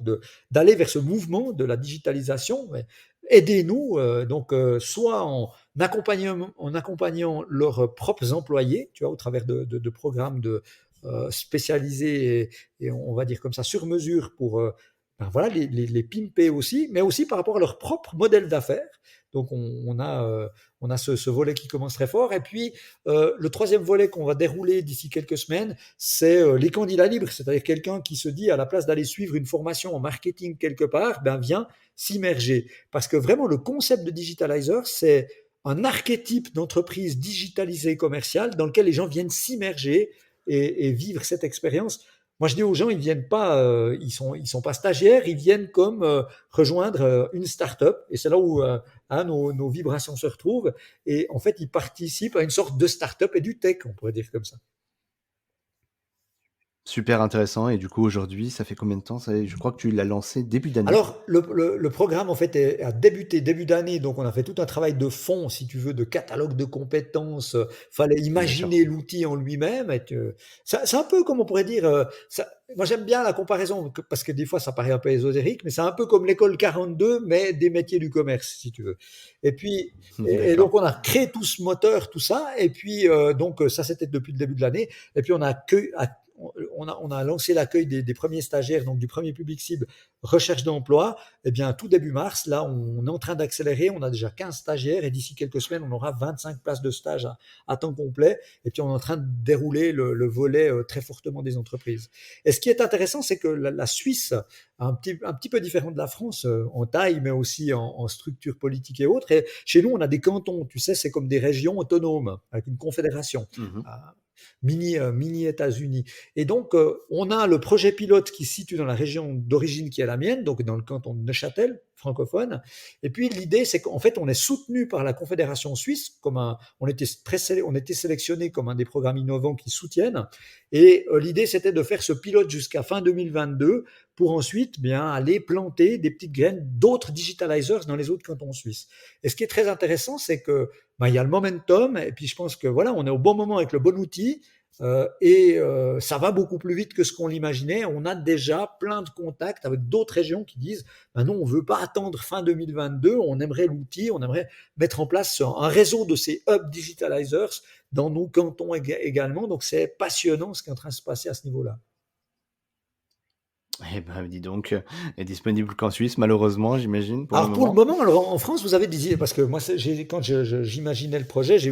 d'aller vers ce mouvement de la digitalisation, aidez-nous, soit en accompagnant leurs propres employés, tu vois, au travers de programmes spécialisés et on va dire comme ça sur mesure pour ben voilà, les pimper aussi, mais aussi par rapport à leur propre modèle d'affaires. Donc on a ce volet qui commence très fort. Et puis le troisième volet qu'on va dérouler d'ici quelques semaines, c'est les candidats libres, c'est-à-dire quelqu'un qui se dit à la place d'aller suivre une formation en marketing quelque part, ben vient s'immerger. Parce que vraiment le concept de digitalizer, c'est un archétype d'entreprise digitalisée commerciale dans lequel les gens viennent s'immerger et vivre cette expérience. Moi, je dis aux gens, ils viennent pas, ils sont pas stagiaires, ils viennent comme rejoindre une start-up, et c'est là où nos vibrations se retrouvent. Et en fait, ils participent à une sorte de start-up et du tech, on pourrait dire comme ça. Super intéressant. Et du coup, aujourd'hui, ça fait combien de temps ça? Je crois que tu l'as lancé début d'année. Alors, le programme, en fait, a débuté début d'année, donc on a fait tout un travail de fond, si tu veux, de catalogue de compétences. Fallait Bien sûr. imaginer l'outil en lui-même. C'est un peu comme on pourrait dire. Moi, j'aime bien la comparaison parce que des fois, ça paraît un peu ésotérique, mais c'est un peu comme l'école 42, mais des métiers du commerce, si tu veux. Et puis, et D'accord. donc, on a créé tout ce moteur, tout ça, et puis donc ça, c'était depuis le début de l'année. Et puis, on a lancé l'accueil des premiers stagiaires, donc du premier public cible recherche d'emploi. Eh bien, tout début mars, là, on est en train d'accélérer. On a déjà 15 stagiaires et d'ici quelques semaines, on aura 25 places de stage à temps complet. Et puis, on est en train de dérouler le volet très fortement des entreprises. Et ce qui est intéressant, c'est que la Suisse, un petit peu différent de la France en taille, mais aussi en structure politique et autres. Et chez nous, on a des cantons. Tu sais, c'est comme des régions autonomes avec une confédération. Mhm. Euh, mini États-Unis. Et donc, on a le projet pilote qui se situe dans la région d'origine qui est la mienne, donc dans le canton de Neuchâtel, francophone. Et puis, l'idée, c'est qu'en fait, on est soutenu par la Confédération suisse, on était sélectionné comme un des programmes innovants qui soutiennent. Et l'idée, c'était de faire ce pilote jusqu'à fin 2022 pour ensuite bien aller planter des petites graines d'autres digitalizers dans les autres cantons suisses. Et ce qui est très intéressant, c'est que ben, il y a le momentum, et puis je pense que voilà, on est au bon moment avec le bon outil, ça va beaucoup plus vite que ce qu'on l'imaginait. On a déjà plein de contacts avec d'autres régions qui disent ben non, on ne veut pas attendre fin 2022, on aimerait l'outil, on aimerait mettre en place un réseau de ces hub digitalizers dans nos cantons également. Donc c'est passionnant ce qui est en train de se passer à ce niveau-là. Eh ben, dis donc, est disponible qu'en Suisse, malheureusement, j'imagine, pour le Alors pour le moment. moment, alors en France, vous avez des idées, parce que moi, quand j'imaginais le projet, j'ai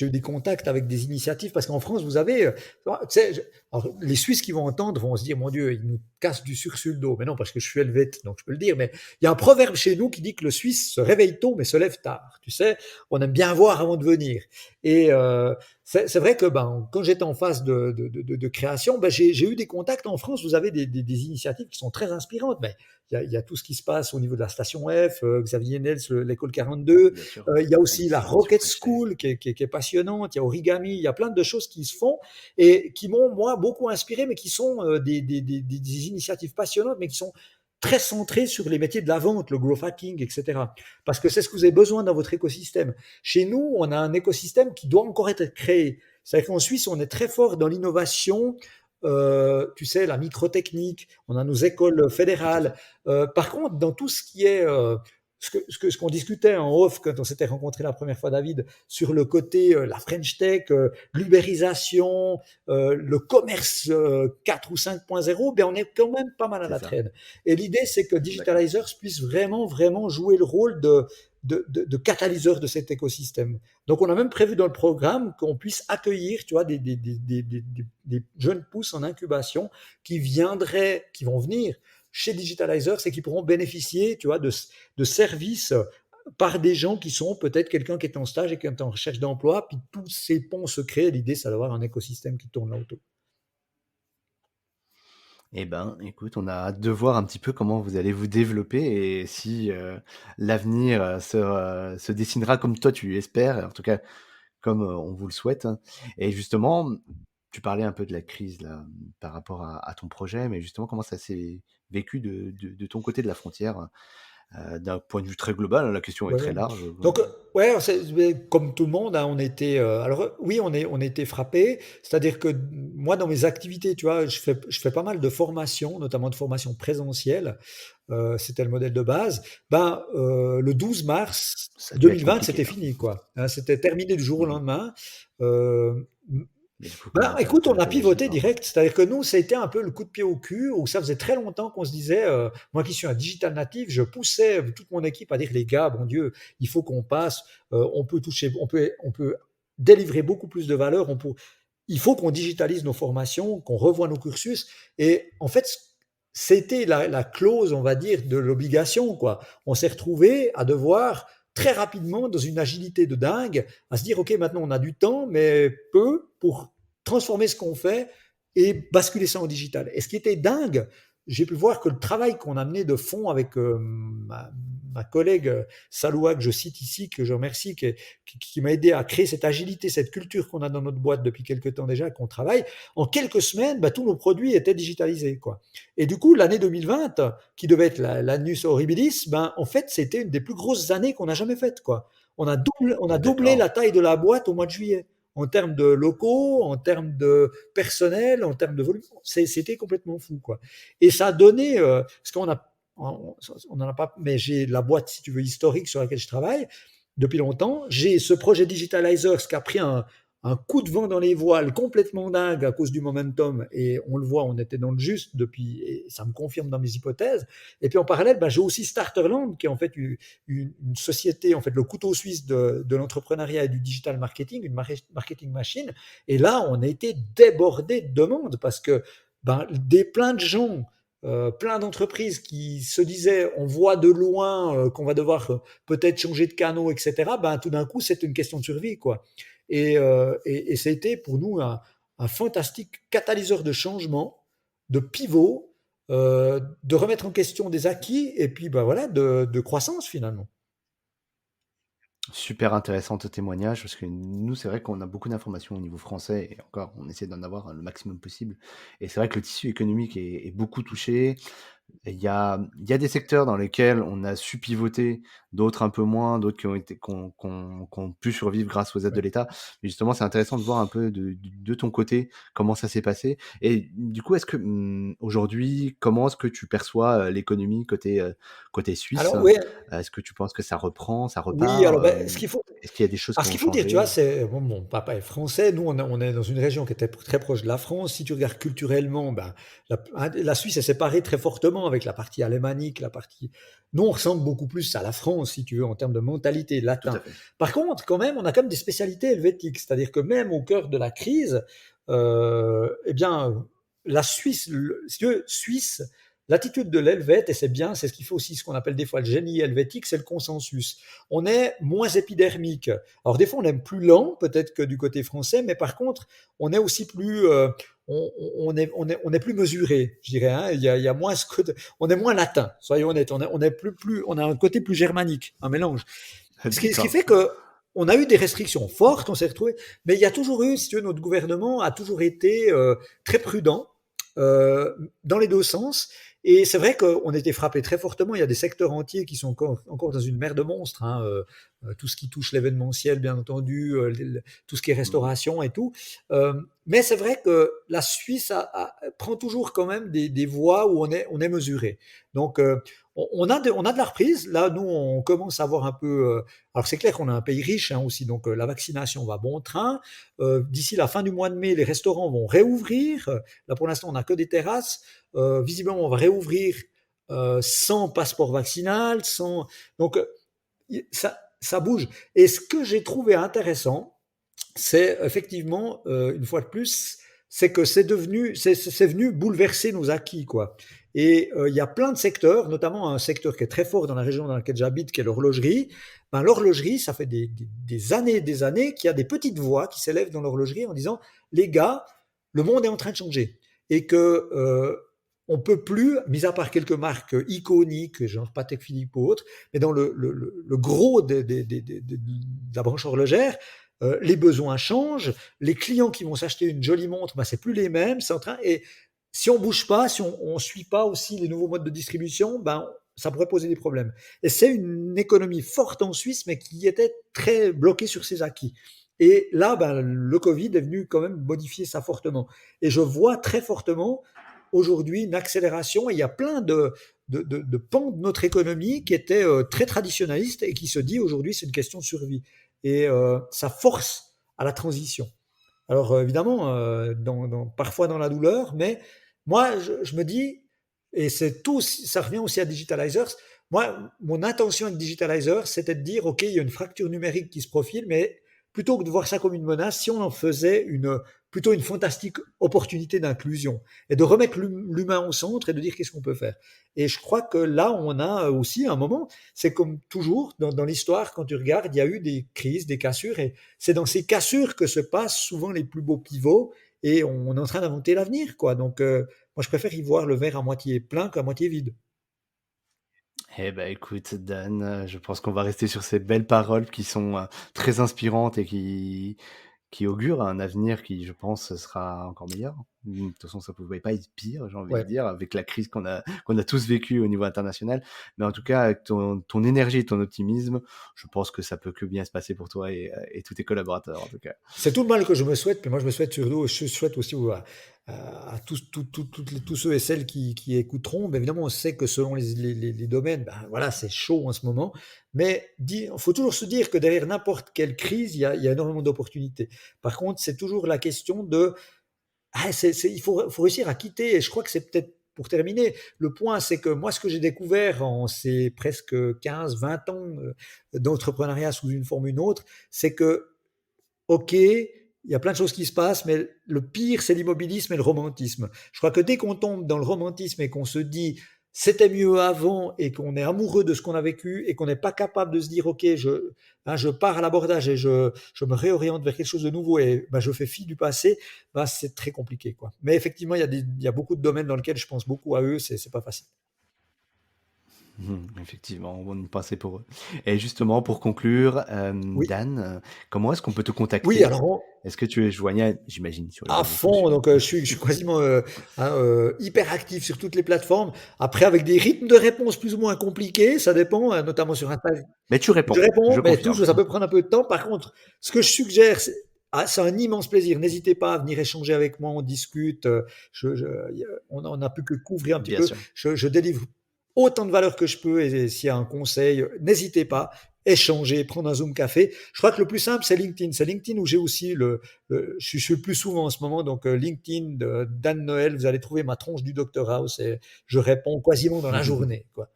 eu des contacts avec des initiatives, parce qu'en France, vous avez, tu sais, alors, les Suisses qui vont entendre vont se dire, mon Dieu, ils nous cassent du sucre sur le dos. Mais non, parce que je suis helvète, donc je peux le dire. Mais il y a un proverbe chez nous qui dit que le Suisse se réveille tôt, mais se lève tard. Tu sais, on aime bien voir avant de venir. Et c'est vrai que ben, quand j'étais en phase de création, ben, j'ai eu des contacts en France. Vous avez des initiatives qui sont très inspirantes. Mais il y a tout ce qui se passe au niveau de la station F, Xavier Niels, l'école 42. Bien sûr, Il y a la aussi la licence sur Rocket projet. School qui est passionnante. Il y a Origami. Il y a plein de choses qui se font et qui m'ont, moi, beaucoup inspiré, mais qui sont des initiatives passionnantes, mais qui sont très centrées sur les métiers de la vente, le growth hacking, etc. Parce que c'est ce que vous avez besoin dans votre écosystème. Chez nous, on a un écosystème qui doit encore être créé. C'est-à-dire qu'en Suisse, on est très fort dans l'innovation, tu sais, la microtechnique, on a nos écoles Tout à fédérales. fait. Par contre, dans tout ce qui est ce qu'on discutait en off quand on s'était rencontré la première fois, David, sur le côté la French Tech, l'ubérisation, le commerce 4 ou 5.0, ben on est quand même pas mal à C'est la ça. traîne. Et l'idée, c'est que D'accord. Digitalizers puisse vraiment, vraiment jouer le rôle de catalyseur de cet écosystème. Donc, on a même prévu dans le programme qu'on puisse accueillir, tu vois, des jeunes pousses en incubation qui vont venir chez Digitalizers et qui pourront bénéficier, tu vois, de services par des gens qui sont peut-être quelqu'un qui est en stage et qui est en recherche d'emploi, puis tous ces ponts se créent. L'idée, c'est d'avoir un écosystème qui tourne là autour. Eh ben, écoute, on a hâte de voir un petit peu comment vous allez vous développer et si l'avenir se dessinera comme toi tu espères, en tout cas comme on vous le souhaite, hein. Et justement, tu parlais un peu de la crise là, par rapport à ton projet, mais justement, comment ça s'est vécu de ton côté de la frontière, d'un point de vue très global, hein, la question est Ouais, très ouais. large. Donc, ouais, comme tout le monde, hein, on était. Alors, oui, on était frappé. C'est-à-dire que moi, dans mes activités, tu vois, je fais pas mal de formations, notamment de formations présentielles. C'était le modèle de base. Ben, le 12 mars Ça a dû être 2020, compliqué, c'était hein. fini, quoi. Hein, c'était terminé du jour au Mhm. lendemain. Euh, Mais du coup, Ben, comment tu écoute, on a réagi pivoté par rapport à direct. C'est-à-dire que nous, ça a été un peu le coup de pied au cul, où ça faisait très longtemps qu'on se disait, moi qui suis un digital natif, je poussais toute mon équipe à dire, les gars, bon Dieu, il faut qu'on passe, on peut toucher, on peut délivrer beaucoup plus de valeur, il faut qu'on digitalise nos formations, qu'on revoie nos cursus. Et en fait, c'était la clause, on va dire, de l'obligation, quoi. On s'est retrouvé à devoir très rapidement, dans une agilité de dingue, à se dire, OK, maintenant on a du temps, mais peu pour transformer ce qu'on fait et basculer ça en digital. Et ce qui était dingue, j'ai pu voir que le travail qu'on a mené de fond avec ma collègue Saloua, que je cite ici, que je remercie, qui m'a aidé à créer cette agilité, cette culture qu'on a dans notre boîte depuis quelques temps déjà, qu'on travaille, en quelques semaines, bah, tous nos produits étaient digitalisés, quoi. Et du coup, l'année 2020, qui devait être l'annus horribilis, ben, en fait, c'était une des plus grosses années qu'on a jamais faites, quoi. On a doublé D'accord. la taille de la boîte au mois de juillet en termes de locaux, en termes de personnel, en termes de volume. C'était complètement fou, quoi. Et ça a donné, parce on n'en a pas, mais j'ai la boîte, si tu veux, historique sur laquelle je travaille depuis longtemps. J'ai ce projet Digitalizers qui a pris un coup de vent dans les voiles complètement dingue à cause du momentum, et on le voit, on était dans le juste depuis, et ça me confirme dans mes hypothèses. Et puis en parallèle, ben, j'ai aussi Starterland, qui est en fait une société, en fait le couteau suisse de l'entrepreneuriat et du digital marketing, une marketing machine. Et là, on a été débordé de demandes parce que ben, plein de gens, plein d'entreprises qui se disaient, on voit de loin qu'on va devoir peut-être changer de canaux, etc. Ben, tout d'un coup, c'est une question de survie, quoi. Et ça a été pour nous un fantastique catalyseur de changement, de pivot, de remettre en question des acquis et puis ben voilà, de croissance finalement. Super intéressant ton témoignage parce que nous, c'est vrai qu'on a beaucoup d'informations au niveau français et encore, on essaie d'en avoir le maximum possible. Et c'est vrai que le tissu économique est beaucoup touché. Il y a des secteurs dans lesquels on a su pivoter, d'autres un peu moins, d'autres qui ont pu survivre grâce aux aides de Ouais. l'État. Mais justement, c'est intéressant de voir un peu de ton côté comment ça s'est passé. Et du coup, aujourd'hui, comment est-ce que tu perçois l'économie côté suisse? Alors oui, Est-ce que tu penses que ça reprend, ça oui, repart? alors ben, ce qu'il faut, Est-ce qu'il y a des choses Alors, qui ce ont qu'il faut dire, tu vois, changé? c'est bon, mon papa est français. Nous, on est dans une région qui était très proche de la France. Si tu regardes culturellement, ben, la Suisse est séparée très fortement avec la partie alémanique, la partie. Nous, on ressemble beaucoup plus à la France, si tu veux, en termes de mentalité Tout à latin. fait. Par contre, quand même, on a quand même des spécialités helvétiques, c'est-à-dire que même au cœur de la crise, eh bien, la Suisse, si tu veux, Suisse. L'attitude de l'helvète, et c'est bien, c'est ce qui fait aussi ce qu'on appelle des fois le génie helvétique, c'est le consensus. On est moins épidermique. Alors des fois, on est plus lent, peut-être que du côté français, mais par contre, on est aussi plus, on est plus mesuré, je dirais. Hein. Il y a moins ce côté, on est moins latin. Soyons honnêtes, on a un côté plus germanique, un mélange. Ce qui D'accord. fait que on a eu des restrictions fortes, on s'est retrouvé, mais il y a toujours eu, si tu veux, notre gouvernement a toujours été très prudent euh, dans les deux sens. Et c'est vrai qu'on était frappé très fortement. Il y a des secteurs entiers qui sont encore dans une mer de monstres. Hein, tout ce qui touche l'événementiel, bien entendu, tout ce qui est Mmh. restauration et tout. Mais c'est vrai que la Suisse prend toujours quand même des voies où on est mesuré. Donc, on a de la reprise. Là, nous, on commence à avoir un peu. Alors, c'est clair qu'on a un pays riche hein, aussi, donc la vaccination va bon train. D'ici la fin du mois de mai, les restaurants vont réouvrir. Là, pour l'instant, on n'a que des terrasses. Visiblement, on va réouvrir sans passeport vaccinal, sans. Donc, ça bouge. Et ce que j'ai trouvé intéressant, c'est effectivement, une fois de plus, c'est que c'est venu bouleverser nos acquis, quoi. Et il y a plein de secteurs, notamment un secteur qui est très fort dans la région dans laquelle j'habite, qui est l'horlogerie. Ben, l'horlogerie, ça fait des années qu'il y a des petites voix qui s'élèvent dans l'horlogerie en disant, les gars, le monde est en train de changer. Et que on peut plus, mis à part quelques marques iconiques, genre Patek Philippe ou autres, mais dans le gros de la branche horlogère, les besoins changent, les clients qui vont s'acheter une jolie montre, ben, c'est plus les mêmes, c'est en train, et si on bouge pas, si on suit pas aussi les nouveaux modes de distribution, ben, ça pourrait poser des problèmes. Et c'est une économie forte en Suisse, mais qui était très bloquée sur ses acquis. Et là, ben, le Covid est venu quand même modifier ça fortement. Et je vois très fortement aujourd'hui une accélération. Et il y a plein de pans de notre économie qui étaient très traditionnalistes et qui se dit aujourd'hui c'est une question de survie. Et ça force à la transition. Alors, évidemment, parfois dans la douleur, mais moi, je me dis, et c'est tout, ça revient aussi à Digitalizers. Moi, mon intention avec Digitalizers, c'était de dire, OK, il y a une fracture numérique qui se profile, mais plutôt que de voir ça comme une menace, si on en faisait plutôt une fantastique opportunité d'inclusion et de remettre l'humain au centre et de dire qu'est-ce qu'on peut faire. Et je crois que là, on a aussi un moment, c'est comme toujours dans l'histoire, quand tu regardes, il y a eu des crises, des cassures, et c'est dans ces cassures que se passent souvent les plus beaux pivots, et on est en train d'inventer l'avenir, quoi. Donc, moi, je préfère y voir le verre à moitié plein qu'à moitié vide. Eh ben, écoute, Dan, je pense qu'on va rester sur ces belles paroles qui sont très inspirantes et qui augure un avenir qui, je pense, sera encore meilleur. De toute façon, ça ne pouvait pas être pire, j'ai envie de Ouais. dire, avec la crise qu'on a tous vécue au niveau international. Mais en tout cas, avec ton énergie et ton optimisme, je pense que ça peut que bien se passer pour toi et tous tes collaborateurs, en tout cas. C'est tout le mal que je me souhaite, mais moi je me souhaite surtout, je souhaite aussi à tous ceux et celles qui écouteront. Ben évidemment, on sait que selon les domaines, ben voilà, c'est chaud en ce moment, mais il faut toujours se dire que derrière n'importe quelle crise, il y a énormément d'opportunités. Par contre, c'est toujours la question de il faut réussir à quitter. Et je crois que c'est peut-être pour terminer. Le point, c'est que moi, ce que j'ai découvert en ces presque 15, 20 ans d'entrepreneuriat sous une forme ou une autre, c'est que OK, il y a plein de choses qui se passent, mais le pire, c'est l'immobilisme et le romantisme. Je crois que dès qu'on tombe dans le romantisme et qu'on se dit c'était mieux avant et qu'on est amoureux de ce qu'on a vécu et qu'on n'est pas capable de se dire OK, je pars à l'abordage et je me réoriente vers quelque chose de nouveau et ben, je fais fi du passé, ben, c'est très compliqué, quoi. Mais effectivement, il y a beaucoup de domaines dans lesquels je pense beaucoup à eux, c'est pas facile. Effectivement, on y pensait pour eux. Et justement, pour conclure, Oui, Dan, comment est-ce qu'on peut te oui, contacter? alors Est-ce que tu es joignable, j'imagine, sur les à réseaux fond, sociaux? donc je suis quasiment hyper actif sur toutes les plateformes. Après, avec des rythmes de réponse plus ou moins compliqués, ça dépend, notamment sur Instagram. Mais tu Je réponds, réponds, je mais confirme. toujours, ça peut prendre un peu de temps. Par contre, ce que je suggère, c'est un immense plaisir. N'hésitez pas à venir échanger avec moi, on discute. On n'a plus que couvrir un petit Bien peu. sûr. Je délivre autant de valeur que je peux et s'il y a un conseil, n'hésitez pas. Échanger, prendre un Zoom café. Je crois que le plus simple, c'est LinkedIn. C'est LinkedIn où j'ai aussi je suis le plus souvent en ce moment. Donc, LinkedIn de Dan Noël, vous allez trouver ma tronche du Dr House et je réponds quasiment dans la journée, quoi.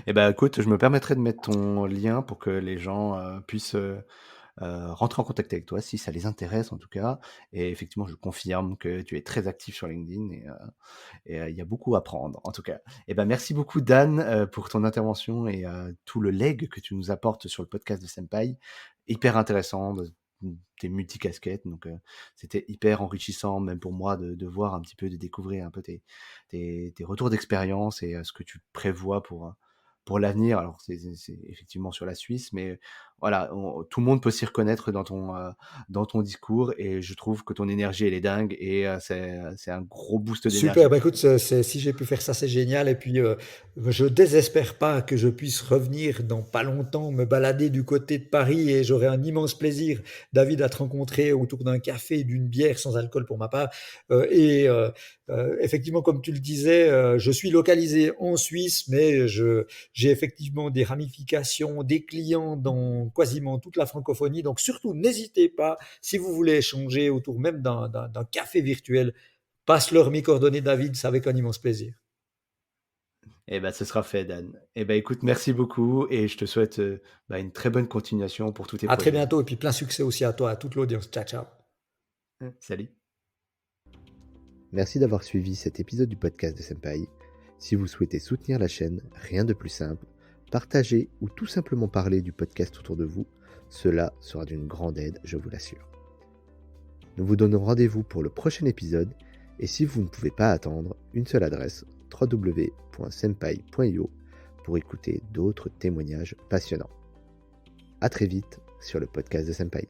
Eh ben, écoute, je me permettrai de mettre ton lien pour que les gens puissent rentrer en contact avec toi si ça les intéresse en tout cas. Et effectivement, je confirme que tu es très actif sur LinkedIn et il y a beaucoup à prendre en tout cas. Eh ben, merci beaucoup Dan pour ton intervention et tout le leg que tu nous apportes sur le podcast de Senpai. Hyper intéressant, tes multicasquettes. Donc, c'était hyper enrichissant même pour moi de voir un petit peu, de découvrir un peu tes retours d'expérience et ce que tu prévois pour l'avenir. Alors, c'est effectivement sur la Suisse, mais voilà, tout le monde peut s'y reconnaître dans ton discours et je trouve que ton énergie, elle est dingue et c'est un gros boost Super, d'énergie. bah écoute, si j'ai pu faire ça, c'est génial. Et puis, je désespère pas que je puisse revenir dans pas longtemps, me balader du côté de Paris et j'aurai un immense plaisir, David, à te rencontrer autour d'un café et d'une bière sans alcool pour ma part. Effectivement, comme tu le disais, je suis localisé en Suisse, mais j'ai effectivement des ramifications, des clients dans quasiment toute la francophonie. Donc, surtout, n'hésitez pas, si vous voulez échanger autour même d'un café virtuel, passe-leur mes coordonnées, David, c'est avec un immense plaisir. Eh ben, ce sera fait, Dan. Eh ben, écoute, merci beaucoup et je te souhaite une très bonne continuation pour tous tes À très projets. bientôt et puis plein succès aussi à toi, à toute l'audience. Ciao, ciao. Salut. Merci d'avoir suivi cet épisode du podcast de Senpai. Si vous souhaitez soutenir la chaîne, rien de plus simple, partager ou tout simplement parler du podcast autour de vous, cela sera d'une grande aide, je vous l'assure. Nous vous donnons rendez-vous pour le prochain épisode et si vous ne pouvez pas attendre, une seule adresse, www.senpai.io pour écouter d'autres témoignages passionnants. À très vite sur le podcast de Senpai.